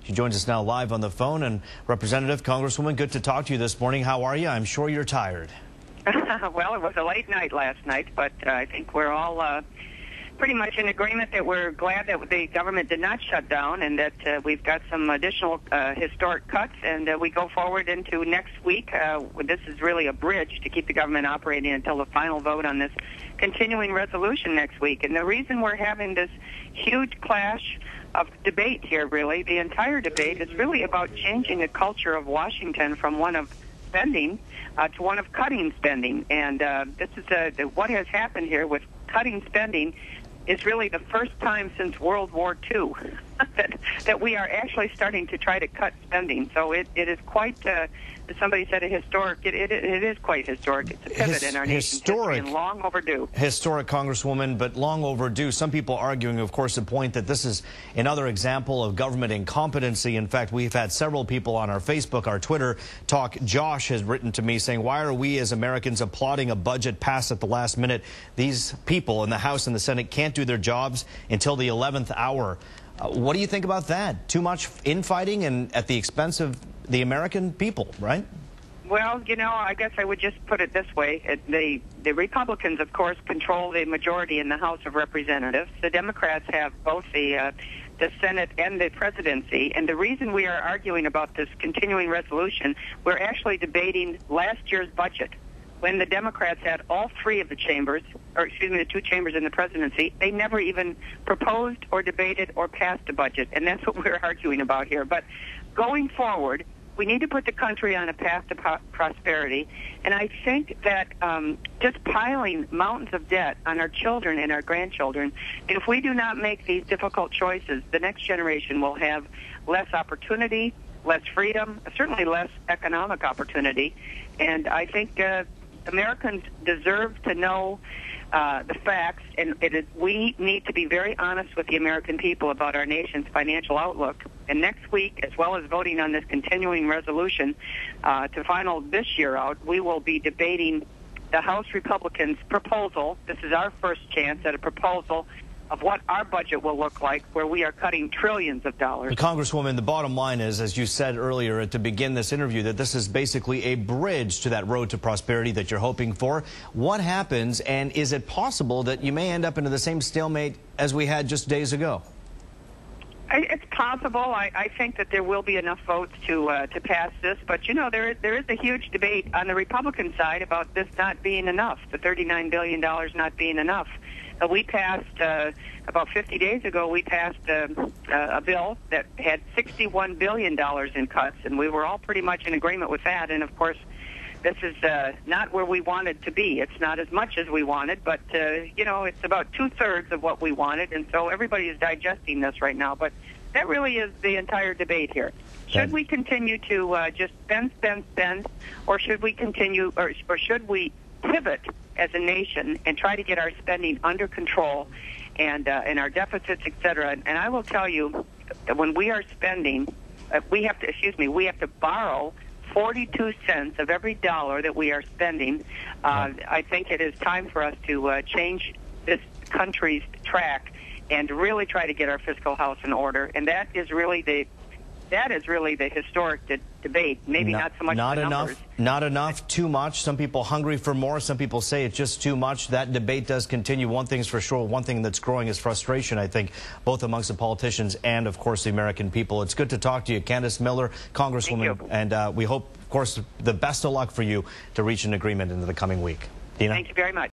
She joins us now live on the phone. And Representative, Congresswoman, good to talk to you this morning. How are you? I'm sure you're tired. Well, it was a late night last night, but I think we're all pretty much in agreement that we're glad that the government did not shut down and that we've got some additional historic cuts, and we go forward into next week. This is really a bridge to keep the government operating until the final vote on this continuing resolution next week. And the reason we're having this huge clash of debate here, really, the entire debate is really about changing the culture of Washington from one of spending to one of cutting spending. And this is what has happened here with cutting spending is really the first time since World War II that we are actually starting to try to cut spending. So it is quite, somebody said, a historic. It is quite historic. It's a pivot in our nation's history and long overdue. Historic, Congresswoman, but long overdue. Some people arguing, of course, the point that this is another example of government incompetency. In fact, we've had several people on our Facebook, our Twitter talk. Josh has written to me saying, why are we as Americans applauding a budget passed at the last minute? These people in the House and the Senate can't do their jobs until the 11th hour. What do you think about that? Too much infighting and at the expense of the American people, right? Well, you know, I guess I would just put it this way. The Republicans, of course, control the majority in the House of Representatives. The Democrats have both the Senate and the presidency. And the reason we are arguing about this continuing resolution, we're actually debating last year's budget. When the Democrats had all three of the chambers, or excuse me, the two chambers in the presidency, they never even proposed or debated or passed a budget. And that's what we're arguing about here. But going forward, we need to put the country on a path to prosperity. And I think that just piling mountains of debt on our children and our grandchildren, if we do not make these difficult choices, the next generation will have less opportunity, less freedom, certainly less economic opportunity. And I think Americans deserve to know the facts, and we need to be very honest with the American people about our nation's financial outlook. And next week, as well as voting on this continuing resolution to final this year out, we will be debating the House Republicans' proposal. This is our first chance at a proposal of what our budget will look like, where we are cutting trillions of dollars. Congresswoman, the bottom line is, as you said earlier to begin this interview, that this is basically a bridge to that road to prosperity that you're hoping for. What happens, and is it possible that you may end up into the same stalemate as we had just days ago? It's possible. I think that there will be enough votes to pass this, but you know there is a huge debate on the Republican side about this not being enough, the $39 billion not being enough. We passed, about 50 days ago, we passed a bill that had $61 billion in cuts, and we were all pretty much in agreement with that. And, of course, this is not where we wanted to be. It's not as much as we wanted, but, you know, it's about two-thirds of what we wanted, and so everybody is digesting this right now. But that really is the entire debate here. Should we continue to just spend, or should we continue, or should we pivot as a nation and try to get our spending under control and our deficits, et cetera? And I will tell you that when we are spending, we have to borrow 42 cents of every dollar that we are spending. I think it is time for us to change this country's track and really try to get our fiscal house in order. And that is really the historic debate. Maybe not so much the numbers. Not enough, too much. Some people hungry for more. Some people say it's just too much. That debate does continue. One thing's for sure. One thing that's growing is frustration, I think, both amongst the politicians and, of course, the American people. It's good to talk to you, Candice Miller, Congresswoman. And we hope, of course, the best of luck for you to reach an agreement into the coming week. Dina? Thank you very much.